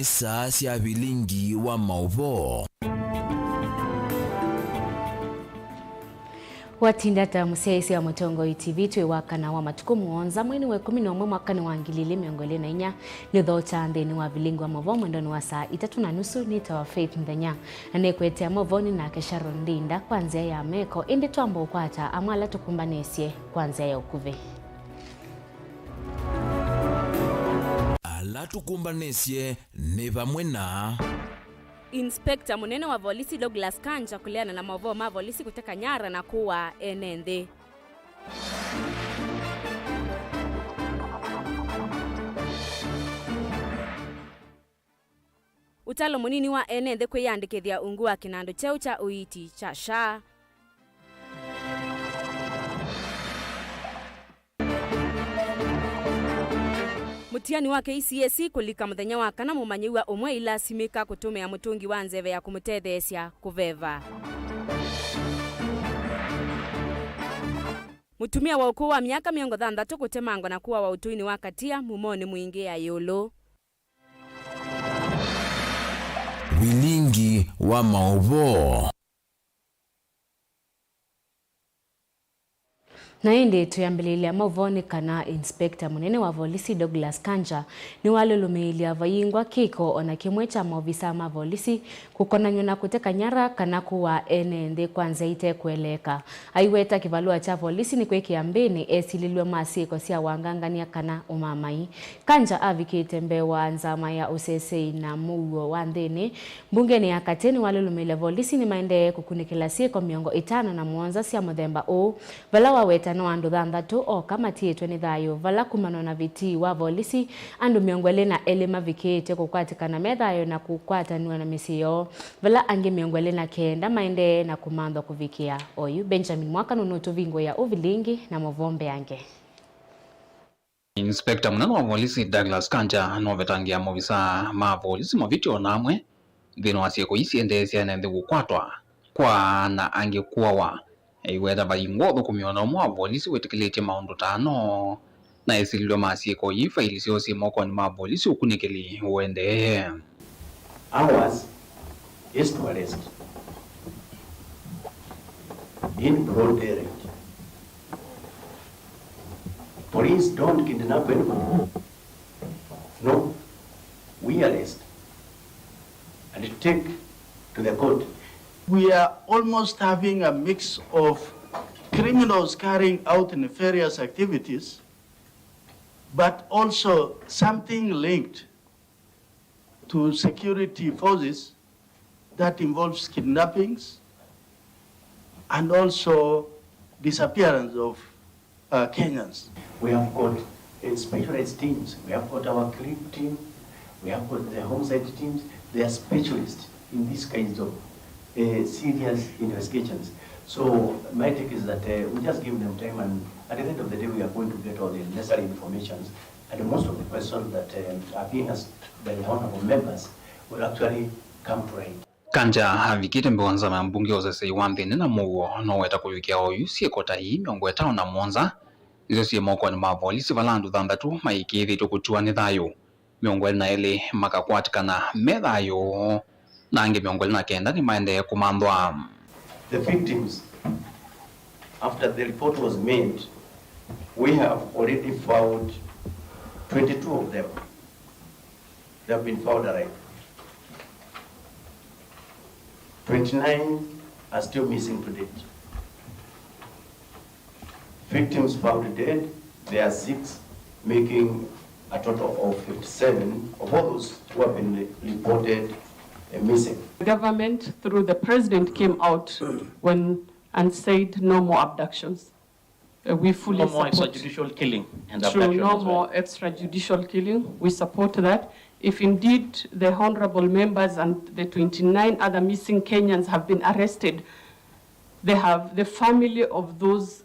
nisa cia Vilingi wa Mauvoo. Watindata musesi wa Mutongo TV twewakana wa matuko muonza mwini wa 11 mwakani wa 2024 ni thota nthini wa Vilingi wa Mauvoo mwendoni wa saa 3:30 nita wa Faith Nthenya na nekwetea Mauvoo na Kesharo Ndinda kwanzia ya meko indi twamba ukwata amwala tukumbanesie kwanzia ya ukuve ala tukumbanesie ni vamwe na Inspector munene wa polisi Douglas Kanja kuliana na Mauvoo ma polisi kuteka nyara na kuwa enende. Utalo munini wa enende kwiyandikithia ungu wa kinando cheu cha uiti cha SHA. Mutiani wa KCSE kulika muthenya wa kana mumanyiwa umwe ila simika kutumia mutungi wa nzeve ya kumutetheesya kuveva. Mutumia wa ukuu wa miaka 60 kutemangwa na kuwa wa utuini wa katia mumoni mwingi ya yolo. Vilingi wa Mauvoo. Na indi tuyambililia Mauvoo ni kana Inspector munene wa polisi Douglas Kanja ni walulumilia vayingwa kiko ona kimwe cha maofisa ma polisi kukonanywa na kuteka nyara kana kuwa enende kwanza ite kueleka. Aiweta kivalua cha polisi ni kweki ambeni esililwe masiko sia wangangania kana umamai. Kanja avikite mbewa nzama ya usesei na mugo wa nthini mbungeni ya kateni walulumilia polisi ni maende kukunikila siko miongo 5 na muonza sia muthemba o vala waweta no andu thanthatu o kama tietwe ni thayo vala kumano na viti wa polisi andu miongwele na elema vikite kukwatikana methayo na kukwatanwa na misio vala ange miongwele na kenda maende na kumandwa kuvikia oyu Benjamin mwaka nunutu vingo ya Vilingi na Mauvoo yange. Inspector munene wa polisi Douglas Kanja no vetangia movisa ma polisi movitio namwe thino asieko isiendesia na nthi kwatwa kwa na ange kuwa iwetha vayingwa thukumiona umwe wa polisi wetikilite maundu 5 na esililwe masieko yifa ilisyosi moko ni ma polisi ukunikili uende. Ours is to arrest in broad daylight. Police don't kidnap anyone. No, we arrest and take to the court. We are almost having a mix of criminals carrying out nefarious activities, but also something linked to security forces that involves kidnappings and also disappearance of Kenyans. We have got specialized teams. We have got our CRIP team. We have got the homicide teams. They are specialists in these kinds of serious investigations. So my take is that we just give them time, and at the end of the day we are going to get all the necessary information, and most of the questions that are being asked by the honorable members will actually come to right. Kanja havikite mbonza na mbunge ozese iwanthini na Mauvoo no weta kuwikia oyu siekota hii miongo 5 na muonza nizo sie moko ni ma polisi valandu thanthatu maikithitwe kutua ni thayo miongo 2 makakwatikana methayo na ange miongo 9 ni maende kumandwa. The victims, after the report was made, we have already found 22 of them. They have been found alive. 29 are still missing to date. Victims found dead, there are 6, making a total of 57 of all those who have been reported missing. The government, through the president, came out and said no more abductions. We fully support. No more extrajudicial killing and True, abduction. no more extrajudicial killing. We support that. If indeed the honorable members and the 29 other missing Kenyans have been arrested, the family of those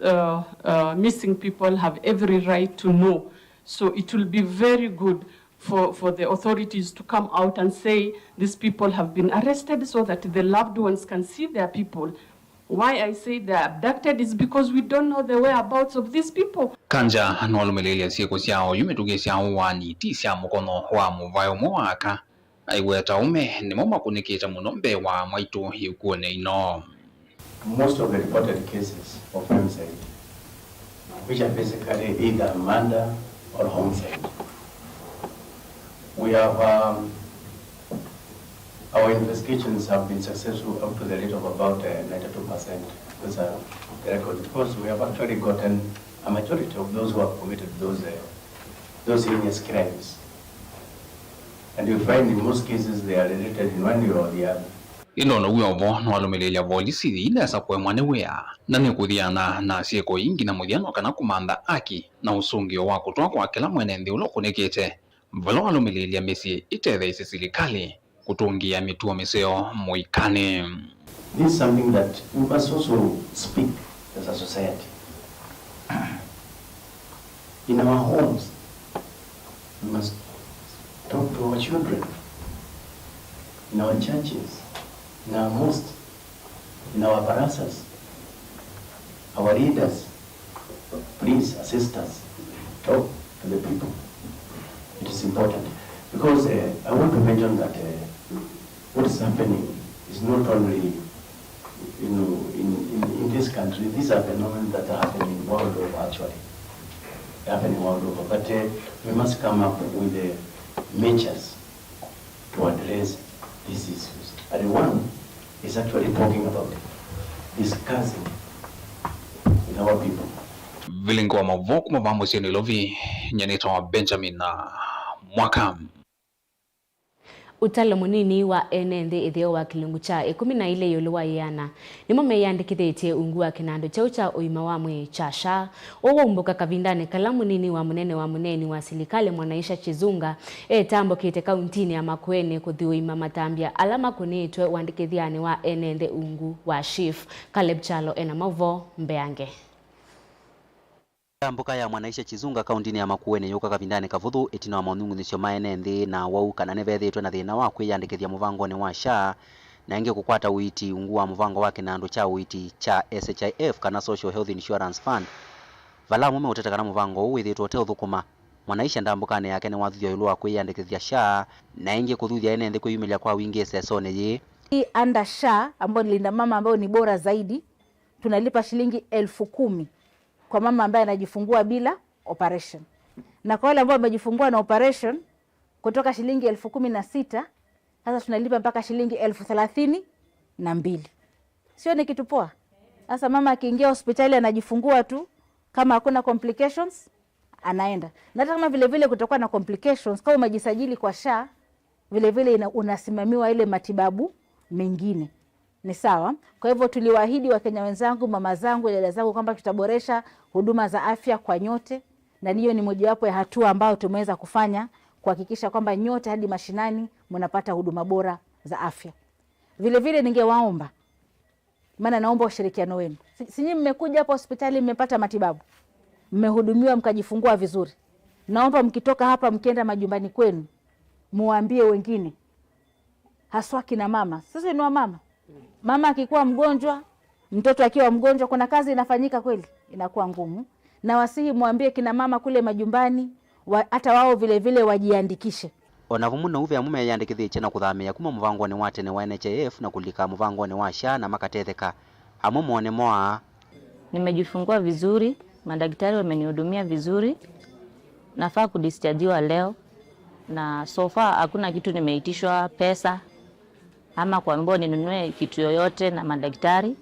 missing people have every right to know. So it will be very good for the authorities to come out and say these people have been arrested so that the loved ones can see their people. Why I say they're abducted is because we don't know the whereabouts of these people. Kanja anolumelele sieko siao yumetuge siao wani ti sia mukono wa muvayo mwaka aiweta ume nimo makunikite muno mbe wa mwaitu ikuone ino. Most of the reported cases of homicide, which are basically either murder or homicide, we have our investigations have been successful up to the rate of about 92%. Those are the records, because we have actually gotten a majority of those who have committed those heinous crimes. And you find in most cases they are related in one way or the other. Ino no wiovo no alumilelia volisi ina sa kwa mwane wea na nikuthiana na sieko ingi na muthiano kana kumanda aki na usungio wa kutoa kwa kila mwene nthi ulo kunikite valo alumilelia mesi itethe isi silikali kutungia mituo miseo muikane. This is something that we must also speak as a society. In our homes, we must talk to our children, in our churches, in our mosques, in our barasas, our leaders. Please assist us, talk to the people. It is important, because I want to mention that what is happening is not only in this country. These are phenomena that are happening world over, actually. Happening world over. But we must come up with the measures to address these issues. And one is actually talking about discussing with our people. Vilingi wa Mauvoo kumavambo sieni lovi nyenito Benjamin na mwaka. Utalo munini wa enende itheo wa kilungu cha 12 yoluwa yana nimo meyandikithitie ungu wa kinando cha uima wa mwe cha SHA owo umbuka kavindane kala munini wa munene wa silikale Mwanaisha Chizunga tambo kite kauntini ya Makueni kuthiuima matambia alama kunitwe wandikithiane wa enende ungu wa Chief Caleb Chalo ena Mauvoo Mbeange. Mboka ya Mwanaisha Chizunga kauntini ya Makueni yuka kavindane kavuthu itino wa maunungu nisio maenenthi na wauka na nevethitwe na thina wa kwiyandikithia muvangoni wa SHA na ingi kukwata uiti ungu wa muvango wake na andu cha uiti cha SHIF kana Social Health Insurance Fund vala mume utetekana muvango huu withitwe uthukuma Mwanaisha ndambukane yake ni wathithio yulu wa kwiyandikithia SHA na ingi kuthuthia enenthi kwiyumilia kwa wingi sesone ye. Hii under SHA ambayo ni linda mama ambayo ni bora zaidi tunalipa shilingi 10,000 kwa mama ambaye anajifungua bila operation. Na kwa wale ambao wamejifungua na operation kutoka shilingi 16,000 sasa tunalipa mpaka shilingi 32,000. Sio ni kitu poa? Sasa mama akiingia hospitali anajifungua tu kama hakuna complications anaenda. Na hata kama vile vile kutakuwa na complications kama umejisajili kwa SHA vile vile unasimamiwa ile matibabu mengine. Ni sawa. Kwa hivyo tuliwaahidi Wakenya wenzangu, mama zangu, dada zangu kwamba tutaboresha huduma za afya kwa nyote, na hiyo ni mojawapo ya hatua ambayo tumeweza kufanya kuhakikisha kwamba nyote hadi mashinani mnapata huduma bora za afya. Vile vile ningewaomba, maana naomba ushirikiano wenu. Sinyi mmekuja hapa hospitali mmepata matibabu, mmehudumiwa mkajifungua vizuri. Naomba mkitoka hapa mkienda majumbani kwenu muambie wengine, haswa kina mama. Sasa ni wa mama. Mama akikuwa mgonjwa, mtoto akiwa mgonjwa, kuna kazi inafanyika kweli, inakuwa ngumu. Na wasihi muambie kina mama kule majumbani, hata wao vile vile wajiandikishe. Onavumu na uve ya mume yandikithiche na kuthamia kuma muvangoni wa tene wa NHIF na kulika muvangoni wa SHA na makatetheka. Hamu muone moa. Nimejifungua vizuri, madaktari wamenihudumia vizuri. Nafaa kudischargiwa leo. Na so far hakuna kitu nimeitishwa pesa ama kuambiwa ninunue kitu yoyote na madaktari.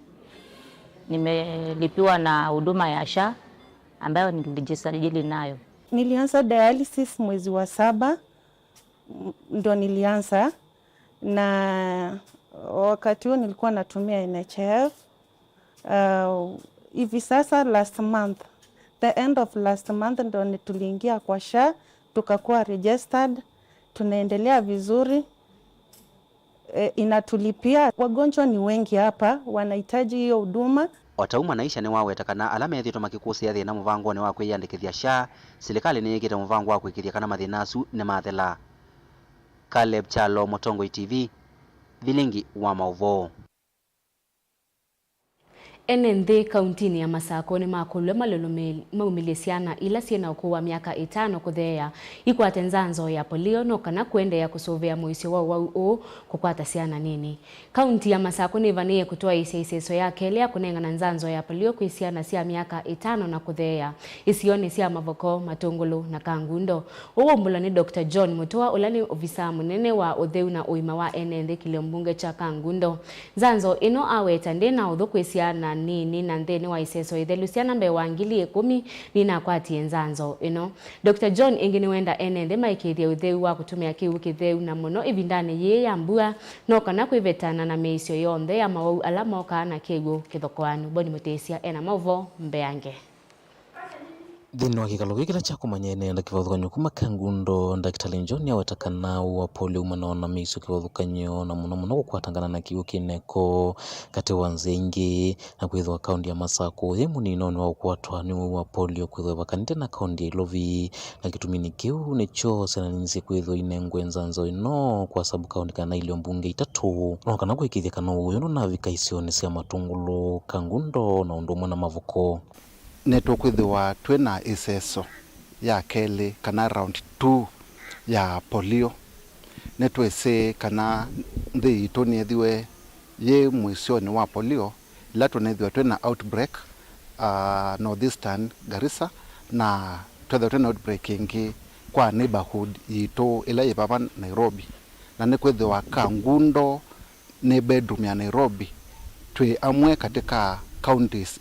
Nimelipiwa na huduma ya SHA ambayo nilijisajili nayo. Nilianza dialysis mwezi wa 7 ndo nilianza, na wakati huo nilikuwa natumia NHIF. Hivi sasa last month, the end of last month ndo tuliingia kwa SHA, tukakuwa registered, tunaendelea vizuri. Inatulipia. Wagonjwa ni wengi hapa wanahitaji hiyo huduma. Otau Mwanaisha ni wawetakana alama ethitwa makikusia thina muvangoni wa kwiyandikithia SHA silikali ni yikite muvango wa kwikithia kana mathinasu ni mathela. Caleb Chalo, Motongoi TV, Vilingi wa Mauvoo. Nthenya kauntini ya Masako ni makulwe maumilisiana ila siena ukuwa miaka 5 kuthea ikwate nzanzo ya polio no kana kuendea kusovea muisyo wau kukwata siana nini. Kaunti ya Masako ni vanie kutoa iseso yake lea kunengana nzanzo ya polio kuisiana sia miaka 5 na kuthea isioni sia mavoko matungulu na kangundo. Mbula ni Dr. John Mutua ulani ofisa munene wa utheu na uima wa Nthenya kiliombunge cha kangundo. Nzanzo ino aweta ndena udhu kuisiana nini na Nthenya wa iseso ithelusiana mbe wangili 10 nina kwati nzanzo ino. Dr. John ingini wenda Nthenya maikithia utheu wa kutumia kiu kitheu na muno ivindane ye ya mbua no kana kwivetana na meisyo yonthe ya mawau alamoka na kiu kithokwanu. Boni mutesia ena Mauvoo mbeange. Thini wa kikalo gikira cha kumanyene nda kivathukanyo kuma kangundo Daktari John yawetakana wa polio umanaona miso kivathukanyo na muno gukwatangana na kiu kineko kati wa nzingi na kwithwa kaunti ya Masako ye munino ni wa ukwatwa ni wa polio kwithwa vakanite na kaunti ya Ilovi na kitumini kiu nicho sena ninsi kwithwa inengwe nzanzo ino kwa sababu kaunti kana ilio mbunge 3 no kana kwikithia kana uyo no na vikaisioni sia matungulu kangundo na undu na mavuko netukwithiwa twina iseso ya keli kana round 2 ya polio netwese kana nthi itu niethiwe ye mwisoni wa polio ila tunethiwa twina outbreak northeastern Garissa na twina outbreak ingi kwa neighborhood itu ila yipapa Nairobi na nikwithiwa kangundo ni bedroom ya Nairobi twi amwe katika counties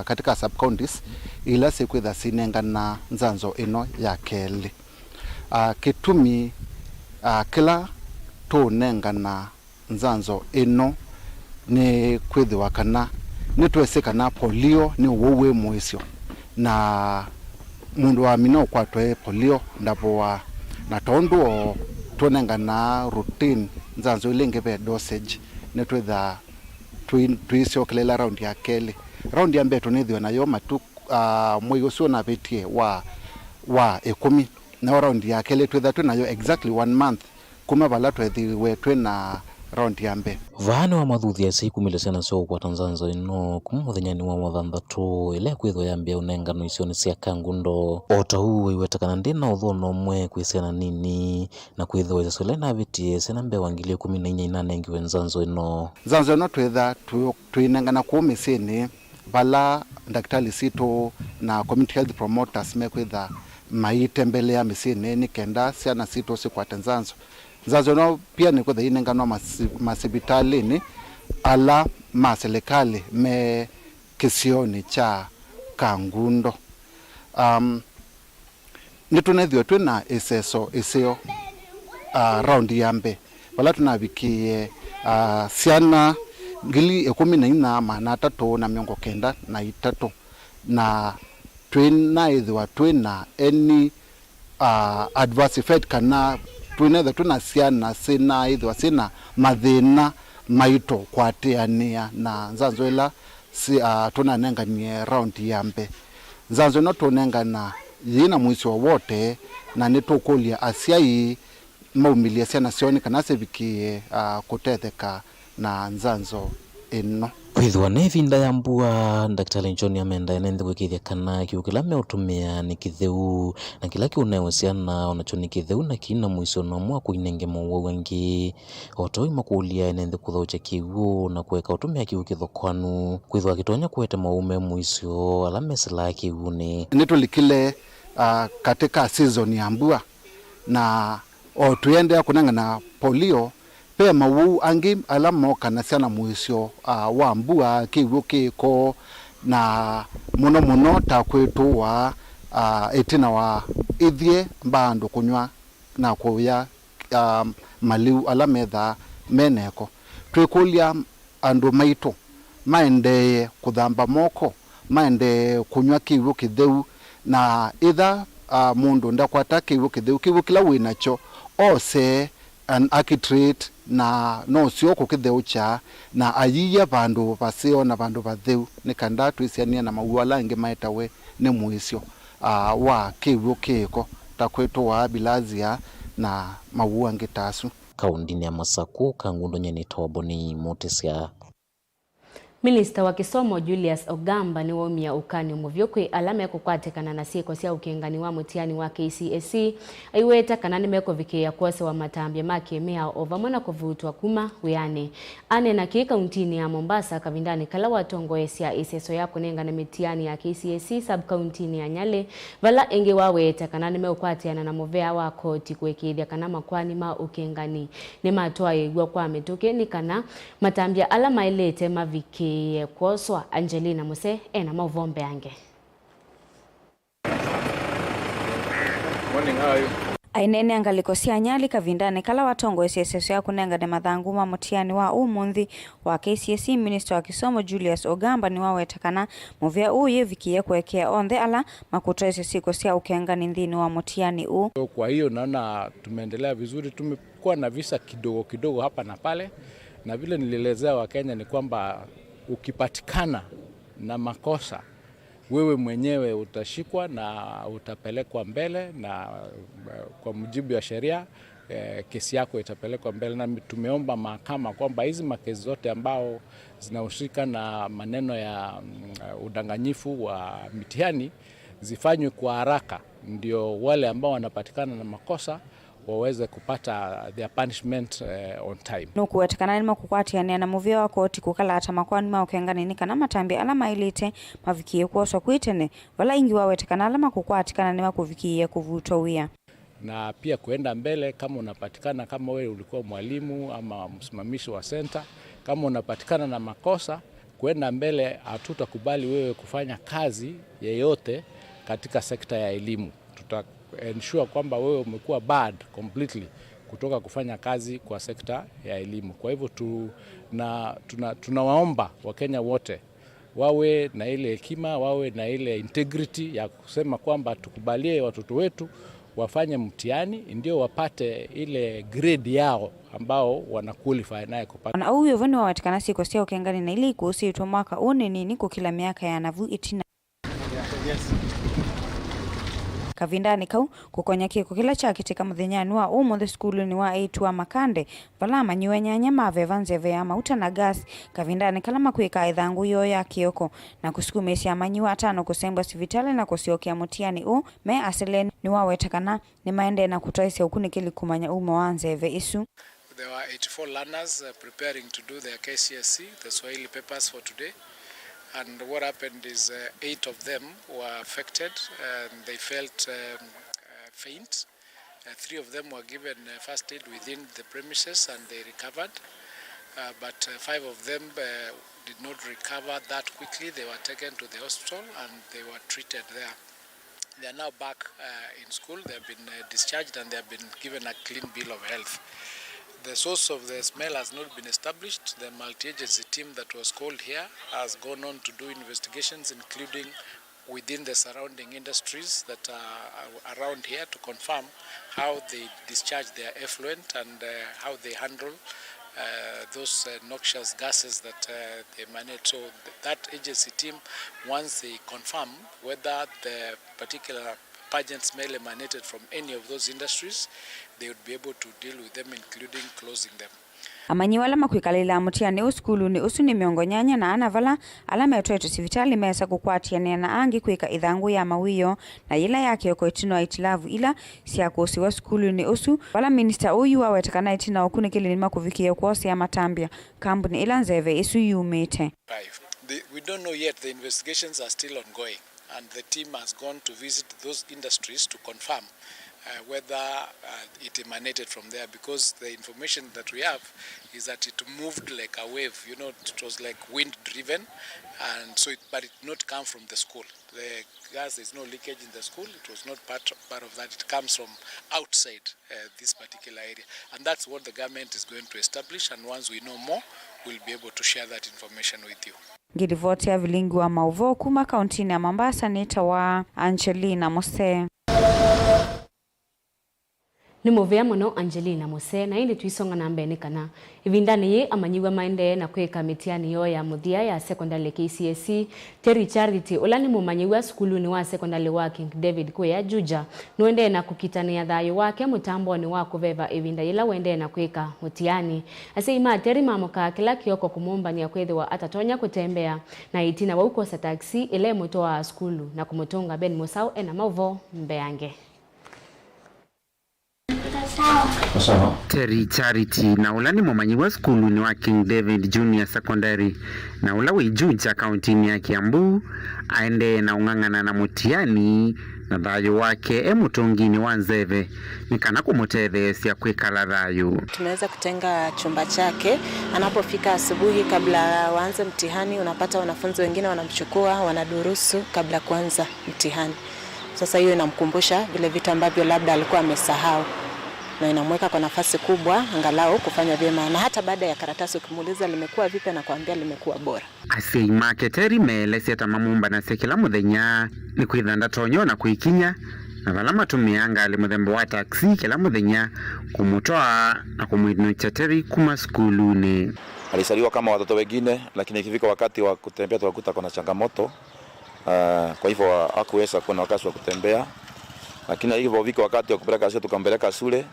katika sub counties ila sikwitha sinengana nzanzo ino ya keli kitumi kila tunengana nzanzo ino ni kwithiwa kana nitwese kana polio ni wowe mwisyo na mundu wa mino kwa twe polio ndapoa na tondu tunengana routine nzanzo ilengeve dosage nitwitha tuisyo kelela round ya keli round ya mbeto nithio nayo matu mwezi ucio na betie wa 10 na round ya keli twitha nayo exactly 1 month kuma vala twethiwe twina round ya mbe vana wa mathuthia cia kumilesana cio kwa Tanzania ino kuma muthenyani wa mathanthatu ile kwithwa yambia unengano icio ni cia kangundo otau iwetakana ndina uthono umwe kwisena nini na kwithwa icio ile na vitie sena mbe wangili 14 na nengiwe nzanzo ino twitha twinengana ku misini vala daktari sito na community health promoters mekwitha maitembelea misini ni kenda siana sito sikwate nzanzo no pia ni kwitha inengano masibitalini ala maserikali me kisioni cha kangundo nitunethio twina iseso isio round ya mbe vala tunavikie siana ngili 14,393 na twina ithwa twina any adverse effect kana twina siana sina ithwa sina mathina maito kwatiania na nzanzo ila tunanenganie round ya mbe nzanzo no tunengana yina mwisho wote na nitukulia asiai maumilia siana sioni kana sevikie kutetheka na nzanzo ino kwithwa ni vinda ya mbua Daktari John amenda nende gwikithia kana kiu kila meutumia ni kitheu na kila kiunewe siana onacho ni kitheu na kina mwiso no mwa kuinenge mwa wengi otoi makulia nende kuthaucha kiu na kuweka utumia kiu kithokwanu kwithwa kitonya kuete maume mwiso ala mesela kiu ni tulikile katika season ya mbua na tuende kunengana polio pe mawuu angi ala moka na siana mwisyo wa mbua kiwu kiko na muno takwetu wa itina wa ithie bandu kunywa na kuya maliu ala metha meneko twikulia andu maitu maende kuthamba moko maende kunywa kiwu kitheu na itha mundu ndakwata kiwu kitheu kiwu kila winacho ose an architrate na no sio kukitheucha na ayiya vandu vasio na vandu vatheu ni kanda twisiania na mauala ingi maetawe ni mwisyo wa kiwu kiko takwetu wa bilazia na mauwa ngitasu kaundini ya Masako kangundo nyeni toboni motesia Minister wa Kisomo Julius Ogamba ni womia ukani muvyokwe alame kukwatekana na sieko sia ukengani wa mutiani wa KCSE aiweta kana nimeko vikia kwose wa matambia make mea ovamona kuvutwa kuma wiane ane na kika untini ya Mombasa kavindani kala watongo esia iseso ya kunenga na mitiani ya KCSE sub county ya Nyale vala enge waweta kana nimeukwatiana na movea wa koti kuwekidia kana makwani ma ukengani ni matoa yegwa kwa metoke ni kana matambia alama ilete maviki kwoswa Angelina Muse ena Mauvoo yange. Morning, how are you? Ainene angalikosia Nyali kavindane kala watongo SSS ya kunenga de mathanguma mutiani wa umuthi wa KCSE. Minister wa Kisomo Julius Ogamba ni wawetakana movia uye vikie kuwekea ondhe ala makuto SSS sia ukengani nthini wa mutiani u. Kwa hiyo naona tumeendelea vizuri, tumekuwa na visa kidogo kidogo hapa na pale, na vile nilielezea Wakenya ni kwamba ukipatikana na makosa wewe mwenyewe utashikwa na utapelekwa mbele, na kwa mujibu wa sheria kesi yako itapelekwa mbele. Na tumeomba mahakama kwamba hizi makesi zote ambao zinahusika na maneno ya udanganyifu wa mitihani zifanywe kwa haraka, ndio wale ambao wanapatikana na makosa waweze kupata their punishment on time. Nuku wetakana nima kukwatiania na movia wa koti kukala hata makwani ma ukengani nika na matambi alama ilite mavikie kuoswa kuitene wala ingi wa wetakana alama kukwatikana nima kuvikie kuvutwa wia. Na pia kuenda mbele kama unapatikana, kama wewe ulikuwa mwalimu ama msimamishi wa center, kama unapatikana na makosa, kuenda mbele hatutakubali wewe kufanya kazi yeyote katika sekta ya elimu. Ensure kwamba wewe umekuwa bad completely kutoka kufanya kazi kwa sekta ya elimu. Kwa hivyo tunawaomba Wakenya wote wawe na ile hekima, wawe na ile integrity ya kusema kwamba tukubalie watoto wetu wafanye mtihani ndio wapate ile grade yao ambao wana qualify naye kupata. Na huyo voni wawetakana siku sia ukengani na ili kuhusiitwa mwaka une nini kukila miaka ya navu itina. Yes. Kavindani kau kukonya kiko kila chakitika muthenyani wa umuthi skulu ni wa 8 wa Makande vala manywe nyanya mave vanzeve ya mauta na gas kavindani kala makwika ithangu yo ya kioko na kusukumesia manywa 5 kusembwa sivitale na kusiokia mutiani u me aselen ni wa wetakana ni maende na kutoisia ukunikili kumanya umo wanzeve isu. There were 84 learners preparing to do their KCSE, the Swahili papers for today. And what happened is 8 of them were affected and they felt faint. 3 of them were given first aid within the premises and they recovered. But 5 of them did not recover that quickly. They were taken to the hospital and they were treated there. They are now back in school. They have been discharged and they have been given a clean bill of health. The source of the smell has not been established. The multi-agency team that was called here has gone on to do investigations, including within the surrounding industries that are around here, to confirm how they discharge their effluent and how they handle those noxious gases that they emanate. So that agency team, once they confirm whether the particular pungent smell emanated from any of those industries, they would be able to deal with them, including closing them. Amanyi wala makwikalila mutiani uskulu ni usu ni miongo nyanya na ana vala alama ya tuetu sivitali mesa kukwatiania na angi kwika idhangu ya mawiyo na ila yake yoko itino wa itilavu ila siya kusi wa skulu ni usu wala minister uyu wa wetakana itina wakunikili ni makuvikia kuosi ya matambia kambuni ila nzeve isu yumete. We don't know yet. The investigations are still ongoing and the team has gone to visit those industries to confirm whether it emanated from there, because the information that we have is that it moved like a wave, you know, it was like wind driven, and so but it did not come from the school. The gas, there's no leakage in the school, it was not part of that, it comes from outside this particular area, and that's what the government is going to establish, and once we know more, we'll be able to share that information with you. Ngirivoti ya Vilingi wa Mauvoo kuma kauntini ya Mombasa, nita wa Angelina Muse. Ni muvea muno Angelina Mose na indi tuisonga na mbene kana ivindani ye amanyiwa maende na kweka mitiani yo ya muthia ya secondary KCSE Terry Charity ulani mumanyiwa skulu ni wa secondary wa King David Kwea Juja nuende na kukitania thayo wake mutambo ni wa kuveva ivinda ila wende na kweka mutiani aseima Terry mamuka kila kioko kumumba ni akwethiwa atatonya kutembea na itina wa ukosa taxi ile muto wa skulu na kumutunga Ben Musau ena Mauvoo mbeange. Terry Charity na ulani mumanyiwa skulu ni wa King David Junior Secondary na ula wijuja kauntini ya Kiambu aende na ungangana na mutiani na thayo wake mutongini wa nzeve nikana kumutethesia kwikala thayo. Tumeweza kutenga chumba chake anapofika asubuhi kabla waanze mtihani. Unapata wanafunzi wengine wanamchukua wanadurusu kabla kuanza mtihani. Sasa hiyo inamkumbusha vile vitu ambavyo labda alikuwa amesahau na inamweka kwa nafasi kubwa angalau kufanya vyema, na hata baada ya karatasi ukimuuliza limekuwa vipi anakuambia limekuwa bora. Asei marketeri melesi atamamumba na sekila muthenya ni kwithanda tonyo na kuikinya na vala matumianga ali muthemba wa taxi kila muthenya kumutoa na kumwinucha Terry kuma skuluni. Alisaliwa kama watoto wengine, lakini ikifika wakati wa kutembea tukakuta kuna changamoto. Kwa hivyo hakuweza kuwa na wakati wa kutembea, lakini hivyo viko wakati wa kupeleka shule tukampeleka shule.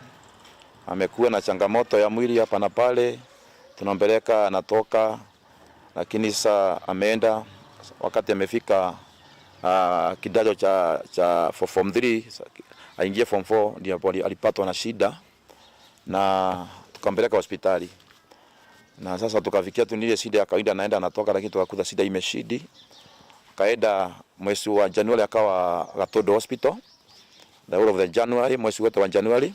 Amekuwa na changamoto ya mwili hapa na pale, tunampeleka anatoka, lakini sasa ameenda wakati amefika kidato cha form 3 aingie form 4 ndio alipatwa na shida na tukampeleka hospitali. Na sasa tukafikia tu ile shida ya kawaida naenda anatoka, lakini tukakuta shida imeshidi. Kaenda mwezi wa Januari akawa Gatodo Hospital. The whole of the January, mwezi wote wa Januari.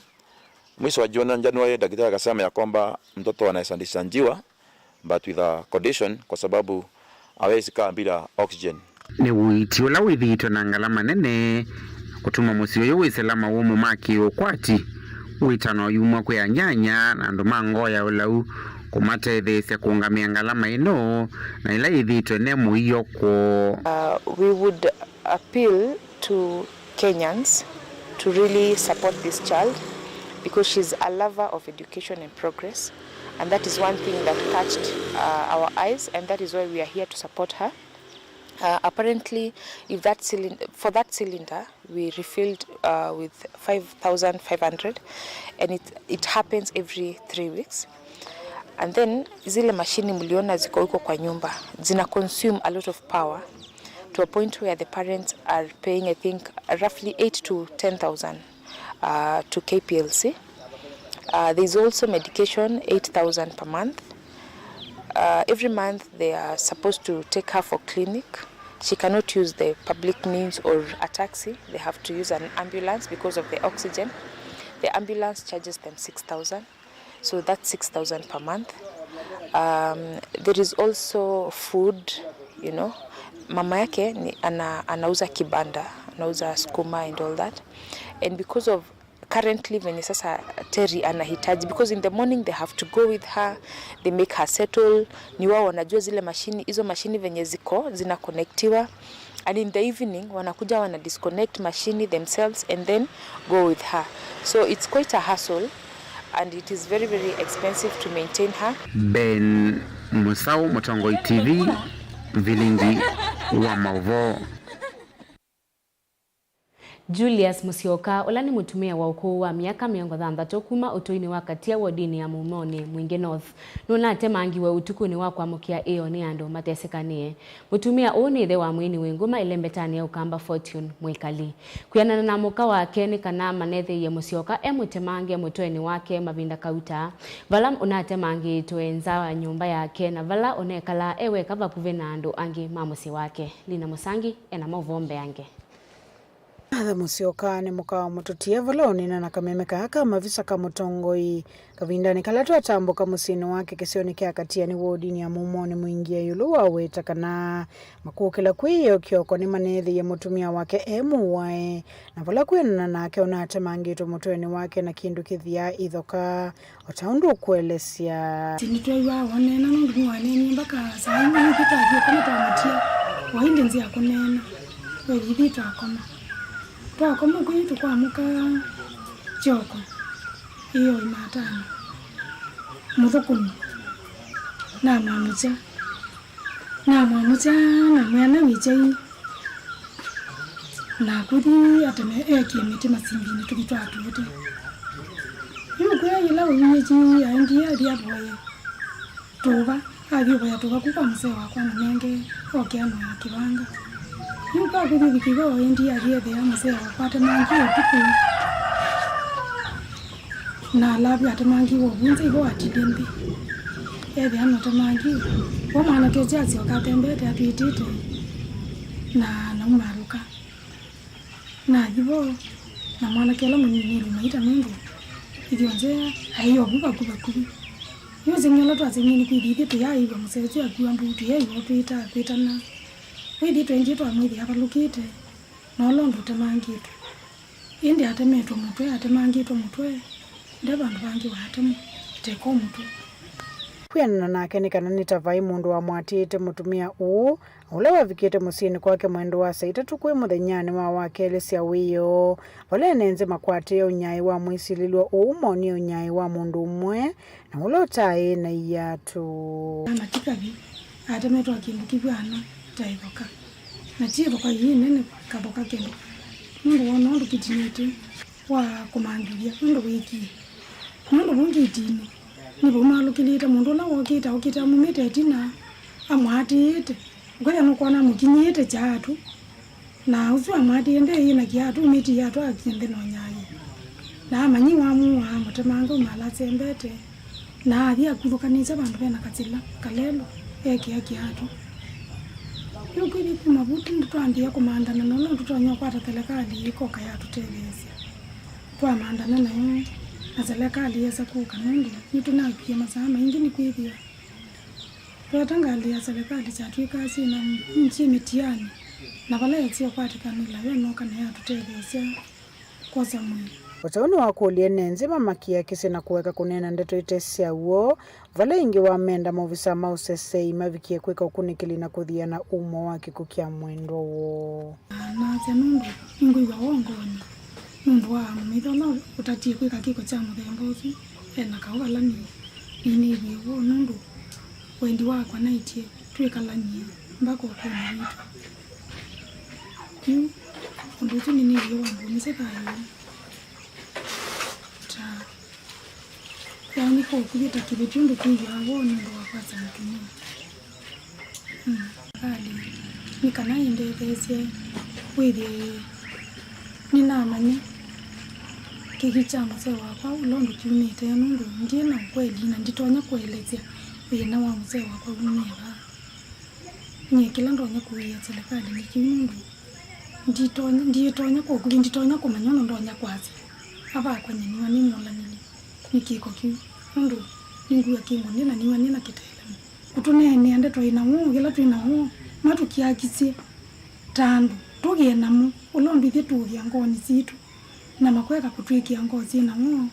Mwezi wa Januari daktari akasema ya kwamba mtoto anasandisanjiwa but with a condition kwa sababu hawezi kaa bila oxygen. Ni witi ula withito na ngalama nene kutuma musio yo wiselama wo mumaki okwati witano yumwa kwa nyanya na ndo mangoya ulau kumatethesia kungamia ngalama ino na ila ithito ne muiyoko. We would appeal to Kenyans to really support this child because she's a lover of education and progress, and that is one thing that catched our eyes, and that is why we are here to support her. Apparently, if for that cylinder we refilled with 5,500, and it happens every 3 weeks. And then zile mashini mliona ziko huko kwa nyumba zina consume a lot of power to a point where the parents are paying, I think, roughly 8 to 10,000 to KPLC. There's also medication, 8,000 per month. Every month they are supposed to take her for clinic. She cannot use the public means or a taxi. They have to use an ambulance because of the oxygen. The ambulance charges them 6,000. So that's 6,000 per month. There is also food, you know. Mama yake anauza kibanda, anauza skuma and all that. And because of currently when sasa Terry anahitaji, because in the morning they have to go with her, they make her settle, ni wao wanajua zile mashini, hizo mashini venye ziko zina connectiwa, and in the evening wanakuja wana disconnect mashini themselves and then go with her. So it's quite a hassle and it is very, very expensive to maintain her. Ben Musau, Mutongoi TV, Vilingi wa Mauvoo. Julius Musyoka ulani mutumia wa ukuu wa miaka 30 kuma utoini wakatia wodini ya Mumoni Mwingi North nuna atemangiwe utukuni wa kwamukia iyo ni ando matesekanie mutumia uni the wa mwini wenguma ilembetani ya ukamba Fortune Mwikali kuyana na muka wake ni kana manethe ya Musyoka mutemange mutoini wake mavinda kauta vala unatemangi tuenza wa nyumba yake na vala unekala ewe kava puve na ando angi mamusi wake Lina Musangi ena Mauvoo mbeange. Atha Musyoka ni muka mututie valoni na nakameme kaka mavisa kamutongoi kavindani kalatu atambuka musini wake kisioni kia katia ni wodini ya Mumoni Mwingi yulu waweta kana makukila kwiyo kioko ni manethi ya mutumia wake wae na vala kwena nake unatemangitu mutueni wake na kindu kithia ithoka otaundu kuelesia tinitwa wanena nungu waneni mpaka saa hivi nikita kama tamatia waindi nzia kunena wejibita akoma kwa kama kwetu kwa muka choko iyo imatano muthukumi na mamucha na mwana wichai na kuthi atame ekiemete masimbini tukitwa atuote yukwea ila uyeji aendia dia boye toba avyo boya toba kuka mse wakwa na menge okeano ya kibanga yuka kuthi bikigo endia dia dia mse wakwa tamangi utuku na labi atamangi wo bunze go atidembe ebe ano tamangi wo mwana kejazi wakatembete atitite na umaruka na jibo na mwana kela mwenye maita mungu idionzea ayo buba kubi yoze nyala twa zingini kwidi to yayi ba musezu akuwa mbutu yayi opita na widi to nje to amwidi abalukite no londo tamangito indi atemeto mutwe atemangito mutwe ndabantu bangi watemu teko mutu kwianana nake ni kana nitavai mundu wa mwatite mutumia uu ule wavikite musini kwake mwendo wa saa 3 kwi muthenyani wa wakele cia wiyo wale nenze makwate ya unyai wa mwisililwa uumo ni unyai wa mundu umwe na ule utai na iyatu anatikavi atemetwa kindu kibwana taivoka na chivoka hii nene kaboka kendo mundu wana undu kitinete wa kumangilia mundu wiki mundu wungitini nibo malukilita mundu na wakita mumete tina amwatite ngoya nokona mukinyete chatu na uzu amwati ende ina kiatu miti yatu akende no nyayi na manyi wa mu wa mutemanga mala sembete na avia kuvukanisa bantu bena katsila kalelo eke kiatu yokiri kumabuti nditwambia kumandana nono nditwanyo kwata telekali iko kayatu telezi twamandana nayo na serikali yesa kukanundu nituna pia masama ingini kwivia twatangalia serikali chatwikasi na nchi mitiani na wala yatio kwatikanila yonoka na yatutelezia kosa mwili Watauni wakulie nenzima makia kisi na kuweka kunena ndeto itesia uo vale ingi wa menda movisa mausese imavikie kweka ukunikili na kuthia na umo waki kukia mwendo uo na tia nundu ingu iwa wongoni nundu wa mithona utatie kweka kiko cha muthembozi ena kaugalani ini iwi uo nundu wendi wakwa naitie tuikalanie mbako wakuna vitu kiu undu tu nini iwi wangu misekayo yani kwa kuleta kibitundu kingi awoni ndo wapata mtumia kali nikana indethese withie ninamanye kigichama se wakwa ulondo kimite nundu ngina kweli na nditonya kuelezea wina wa mzee wakwa umeva nye kila ndonya kuya serikali nikimundu nditonya kwa nditonya kumanyono ndonya kwazi aba kwenye niwa nimola nini nikiko kiu ndu ningu yakingo nina niwa nina kitele kutune ni ande to ina mu gela to ina mu matu kiakisie tandu tugie namu ulondo ithie tugia ngoni situ na makweka kutwikia ngozi na mu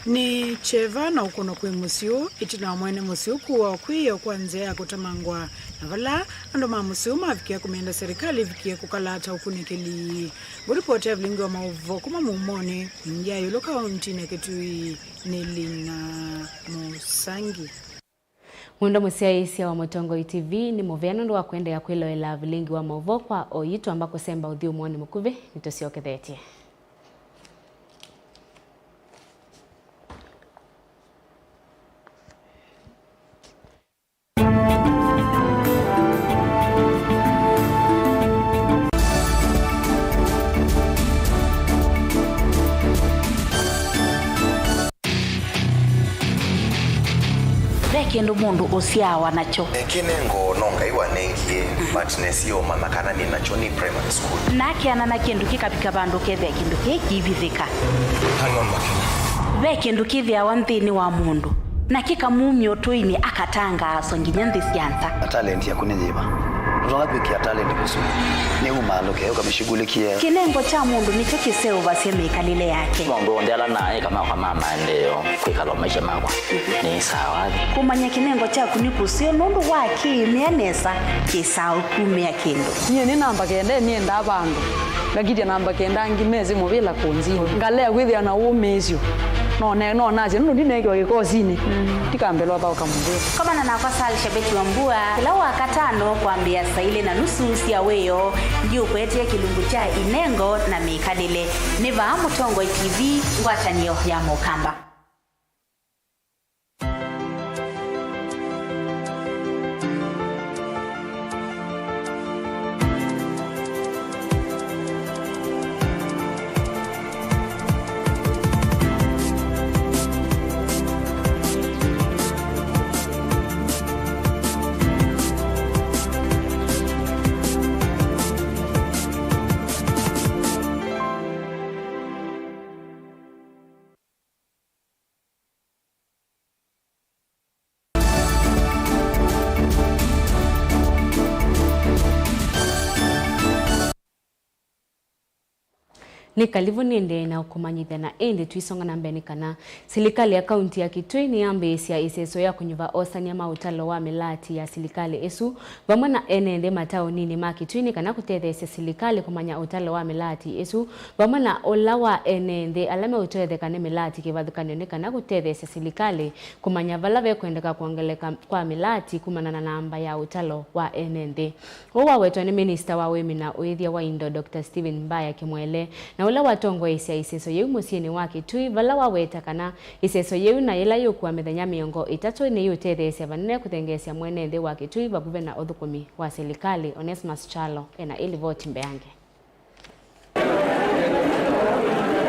ni cheva na ukono kwe musio itina mwene musio kuwa kwiyo kwanze ya kutamangwa na vala ando mamusio mavikia kumenda serikali vikia kukalata ukunikili buripoti ya Vilingi wa Mauvoo kuma mumone njia yuloka wa mtine ketui nilina musangi Mwendo musiaisia wa Mutongo TV ni muveano ndo wa kwenda ya kwelo ela Vilingi wa Mauvoo kwa oyitu ambako semba udhiu mwoni mukuve nitosioke dheti. Kendo mundu osiawa nacho kinengo nonga iwa nengie but nesio mama kana ni nacho ni primary school nake anana kendo kikapika bandu kethe kendo kivithika hang'on makina ve kendo kithia wanthini wa mundu na kikamumio toini akatanga songinya ndisianza talent ya kunyiba unapikia talent kusudi ni umaloke ukamshughulikia kinengo cha mundu nicho kiseo baseme kalile yake mundu ndela naye kama mama ndio kwikalo maisha makwa ni sawa kumanya kinengo cha kunikusio nundu waki mianesa kisao kumia kendo niye ni namba kende ni enda bandu lakini namba kenda ngimezi mubila kunzi ngalea kwithia na umezio no naje no ndine kwa kozini tikambelwa ba kamunde kama na nafasa alishabeti wa mbua kila wakatano kuambia saile na nusu sia weyo ndio kwetie kilungu cha inengo na mikadile niva Mutongo TV ngwatanio ya Mukamba. Ni kalivu niende na ukumanyitha na ende tuisonga na mbeni kana serikali ya kaunti ya Kitui ni ambesi ya iseso ya kunyuva osani ya mautalo wa milati ya serikali esu vamwe na enende matao nini ma Kitui ni kana kutethesya serikali kumanya utalo wa milati esu vamwe na olawa enende alame utethekane milati kivathukanio ni kana kutethesya serikali kumanya vala vekwendeka kuongeleka kwa milati kumana na namba ya utalo wa enende. Owa wetu ni minister wa wemi na uithia wa Indo Dr. Stephen Mbaya Kimwele na ula watongo isia iseso yeu musieni wa Kitui vala waweta kana iseso yeu na ila yokuwa mithenya miongo itatu ni yutethesia vanene kuthengesia mwenende wa Kitui vakuve na uthukumi wa serikali. Onesmus Chalo ena ili voti mbeange.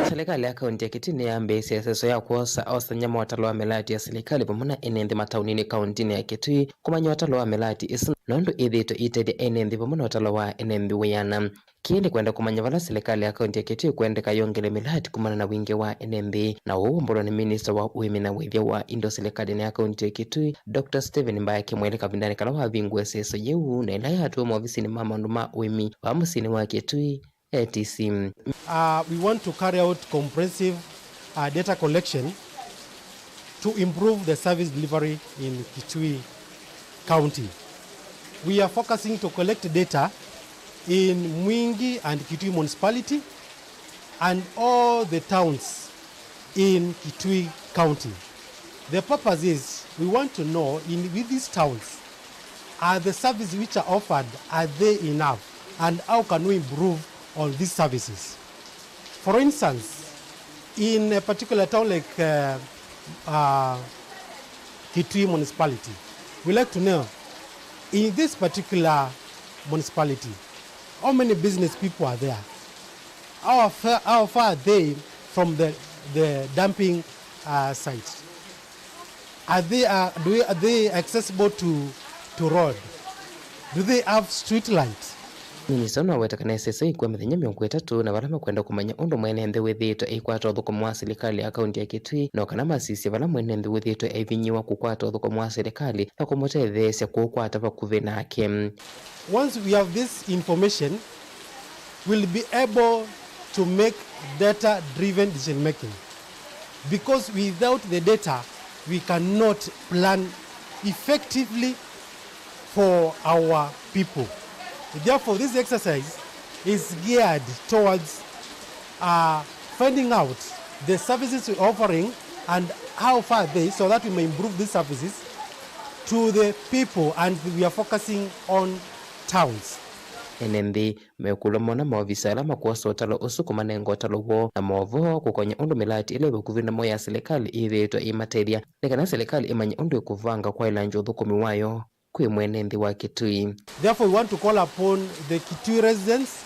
Serikali ya kaunti ya Kitui ni ambesi iseso ya kuosa osanyama watalo wa milati ya serikali pamuna enende mataunini kaunti ya Kitui kumanya watalo wa milati isu nondo ithito itethia enende pamuna watalo wa enende wiyana kile kwenda kumanya vala serikali ya kaunti ya Kitui kwendeka yongele milati kumana na wingi wa enende na uombolo ni minister wa uimi na withia wa Indo serikali ya kaunti ya Kitui Dr. Stephen Mbaya Kimwele kavindani kala wa vingu iseso yeu na ila hatua mwavisi mama nduma uimi wa musini wa Kitui ATC. We want to carry out comprehensive data collection to improve the service delivery in Kitui County. We are focusing to collect data in Mwingi and Kitui municipality and all the towns in Kitui County. The purpose is we want to know with these towns, are the services which are offered, are they enough, and how can we improve on these services. For instance, in a particular town like Kitui municipality, we like to know in this particular municipality, how many business people are there? How far are they from the dumping sites? Are they accessible to road? Do they have street lights? Minister no wetakana iseso ikuwa mithenya miongo itatu na vala makwenda kumanya undu mwenende withitwe ikwata uthukumu wa serikali ya kaunti ya Kitui no kana masisi vala mwenende withitwe ivinyiwa kukwata uthukumu wa serikali na kumutethesya kukwata vakuvi nake. Once we have this information, we'll be able to make data-driven decision making. Because without the data, we cannot plan effectively for our people. Therefore, this exercise is geared towards finding out the services we're offering and how far they, so that we may improve these services to the people, and we are focusing on towns. NMB mekula mona maofisa ala makuosa utalo usuku manengo utalo wo na Mauvoo kukonya undu milati ile kuvina moya ya serikali ithitwa imateria nekana serikali imanya undu kuvanga kwa ilanjo thukumi wayo kwi mwenende wa Kitui. Therefore, we want to call upon the Kitui residents,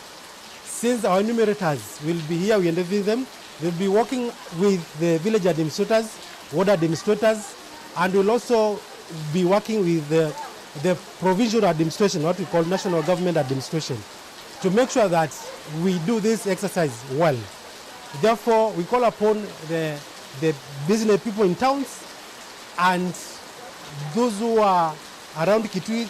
since our enumerators will be here, we interview them. They'll be working with the village administrators, ward administrators, and we'll also be working with the provincial administration, what we call national government administration, to make sure that we do this exercise well. Therefore, we call upon the business people in towns and those who are around Kitui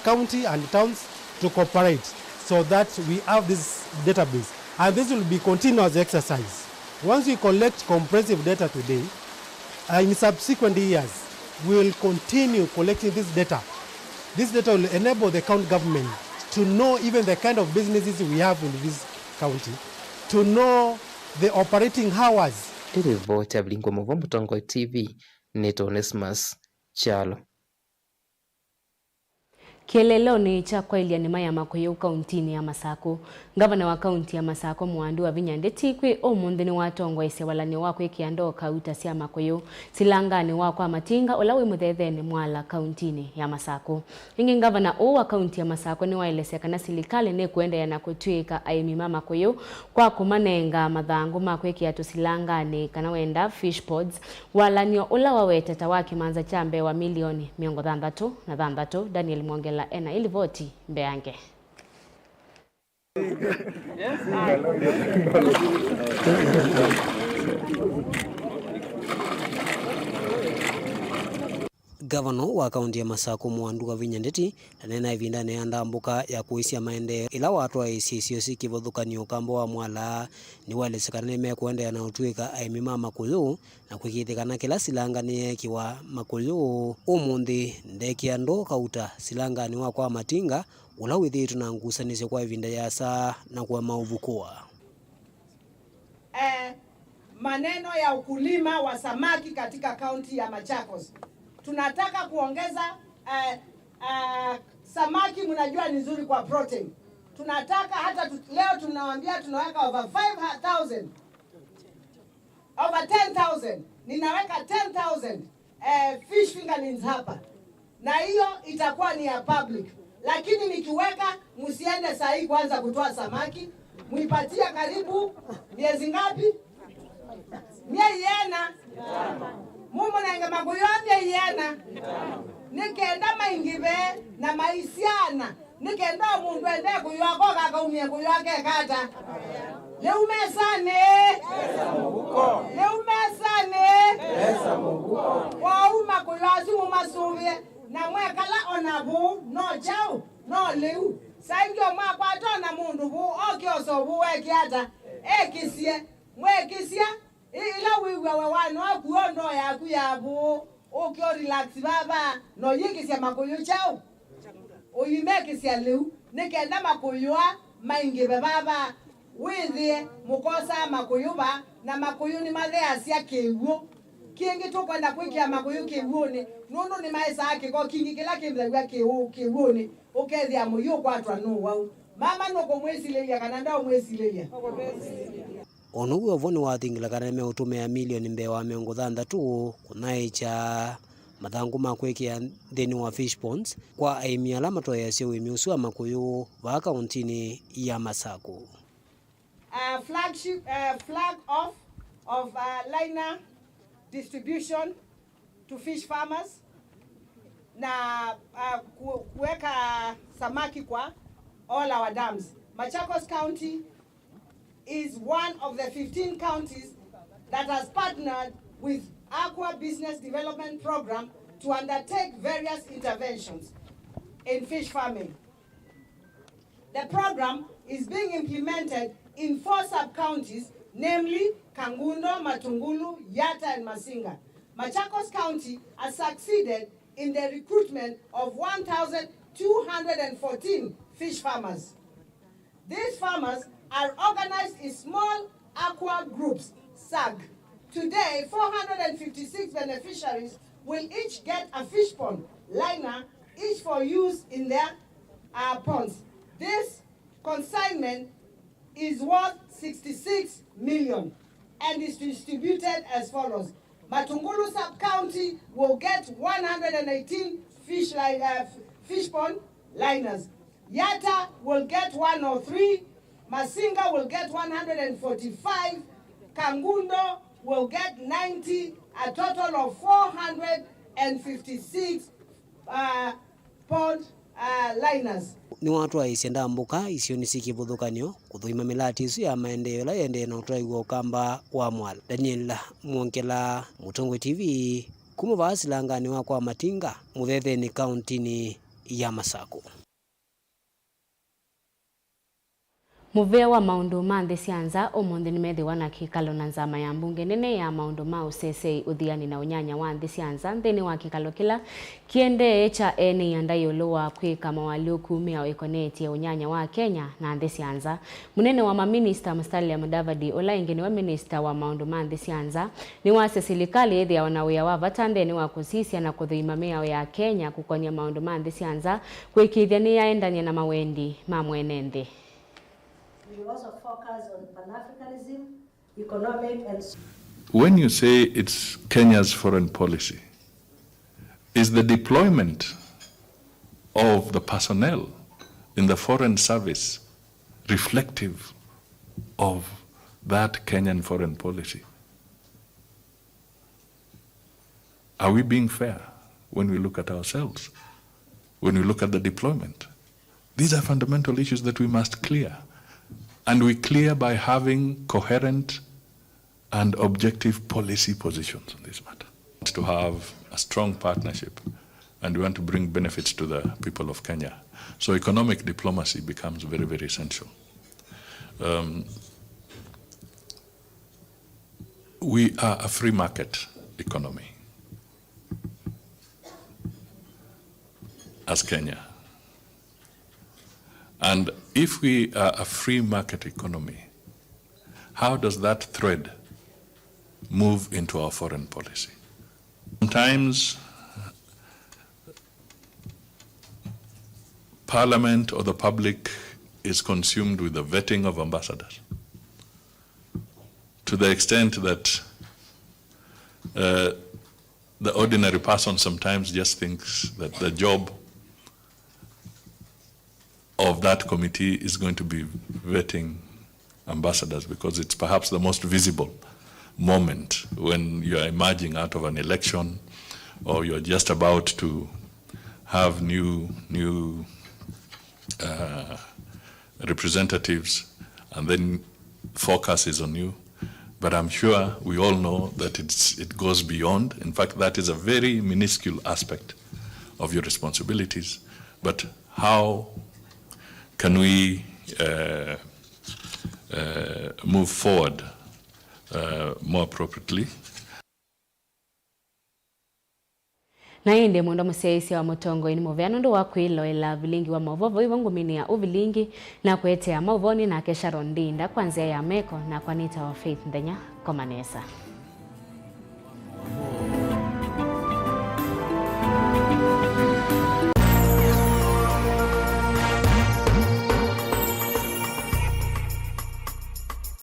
County and towns to cooperate so that we have this database. And this will be continuous exercise. Once we collect comprehensive data today, in subsequent years, we will continue collecting this data. This data will enable the county government to know even the kind of businesses we have in this county, to know the operating hours Ripoti ya Vilingi Mauvoo Mutongoi TV ni Onesmus Chalo. Kieleloni cha kwailia ni maya makoyo kauntini ya Masako. Gavana wa kaunti ya Masako Mwandu wa Vinyandeti kwe omunthi ni watongwa ise walani wakwe kiando kauta sia makoyo silangani wakwa matinga olawe muthetheni mwala kauntini ya Masako. Ingi gavana wa kaunti ya Masako ni waelesea kana silikali ni kuenda ya nakutwika aimima makoyo kwa kumanenga mathangu makwe kiato silangani kana wenda fish pods walani ola waweteta waki manza chambe wa milioni 633 Daniel Mwongela ena ili voti mbeange. Gavana wa kaunti ya Masako Mwandu wa Vinyandeti nena ivinda ne andambuka ya kuisia maendeleo ila watu wa isisio sikivothukanio kambo wa mwala ni wale sekane me kuendea na utwika aimima makuyu na kwikithikana kila silangani kiwa makuyu umunthi ndeki ando kauta silangani wa kwa matinga ula withitu na ngusanisyo kwa ivinda ya saa na kwa mauvukua. Maneno ya ukulima wa samaki katika kaunti ya Machakos. Tunataka kuongeza samaki, mnajua ni nzuri kwa protein. Tunataka hata leo tunawaambia tunaweka over 5,000 over 10,000. Ninaweka 10,000 fish fingerlings hapa. Na hiyo itakuwa ni ya public. Lakini nikiweka msiende saa hii kwanza kutoa samaki, muipatia karibu miezi ngapi? Miezi yana. Mumu na magoyonde yana. Nikenda maingibe na maisiana. Nikenda mundu ende kuyoko kakaumie kuyake kata. Leume sane. Leume sane. Kwa uma kuyasi mumasuvye. Na mwekala onabu no chau no leu. Saingyo mwakwato na mundu bu okioso bu wekiata. Ekisie. Mwekisie. Ila wiwa wawano kuondo ya kuyabu okyo relax baba no yikisia makoyo chao oyimekisia leu nikenda makoyo maingibe baba withie mukosa makoyo ba na makoyo ni mathe asia kewo kingi to kwenda kwikia makoyo kewoni nono ni maisa akiko kingi kila kimthagwa kewoni ukethia muyo kwatwa no wau mama no komwesileya kana nda omwesileya Onugu ovoni wathingila kana me utumea milioni mbewa 6 kunaicha mathangu makwekia thini wa fish ponds kwa aimi alama toya sio imiusu wa makuyu wa kauntini ya Masako. Flag off of liner distribution to fish farmers na kuweka samaki kwa all our dams. Machakos County is one of the 15 counties that has partnered with Aqua Business Development Program to undertake various interventions in fish farming. The program is being implemented in 4 sub-counties, namely Kangundo, Matungulu, Yatta, and Masinga. Machakos County has succeeded in the recruitment of 1,214 fish farmers. These farmers are organized in small aqua groups, SAG. Today, 456 beneficiaries will each get a fish pond liner, each for use in their ponds. This consignment is worth 66 million and is distributed as follows. Matungulu sub-county will get 118 fish pond liners. Yatta will get 103. Masinga will get 145, Kangundo will get 90, a total of 456 pond liners. Ni watu wa isienda mbuka isio nisikivuthukanio kuthuima milati isu ya maendeleo la yende na utaiwa ukamba wa mwala. Daniel Mwongela, Mutongoi TV, kumuvasi langani wa kwa matinga muthetheni kauntini ya Masako. Muvea wa maundu ma nthi cianza umuthi ni methiwa na kikalo na nzama ya mbunge nene ya maundu ma usese uthiani na unyanya wa nthi cianza nthini wa kikalo kila kiende cha eni yandayolo wa kwika mawali ukumia oikonetie unyanya wa Kenya na nthi cianza. Munene wa maminista Musalia Mudavadi Olaingi ni wa minista wa maundu ma nthi cianza ni wa serikali ethia wanawia wa vatande ni wa kusisia na kuthuimamia ya Kenya kukonia maundu ma nthi cianza kwikithia ni yaendania na mawendi ma mwene nthi. We also focus on Pan-Africanism, economic and... When you say it's Kenya's foreign policy, is the deployment of the personnel in the foreign service reflective of that Kenyan foreign policy? Are we being fair when we look at ourselves, when we look at the deployment? These are fundamental issues that we must clear. And we clear by having coherent and objective policy positions on this matter. To have a strong partnership, and we want to bring benefits to the people of Kenya. So economic diplomacy becomes very, very essential. We are a free market economy as Kenya. And if we are a free market economy, how does that thread move into our foreign policy? Sometimes Parliament or the public is consumed with the vetting of ambassadors, to the extent that the ordinary person sometimes just thinks that the job of that committee is going to be vetting ambassadors, because it's perhaps the most visible moment when you are emerging out of an election, or you're just about to have new representatives, and then focus is on you. But I'm sure we all know that it goes beyond. In fact, that is a very minuscule aspect of your responsibilities. But how can we move forward more appropriately? Na inde mundo museisi wa mutongo ini Mauvoo nundu wa kwiloela Vilingi wa Mauvoo ivonguminia uvilingi na kwetea Mauvoo na kesha rondinda kwanzia ya meko na kwanita wa Faith Nthenya komanesa.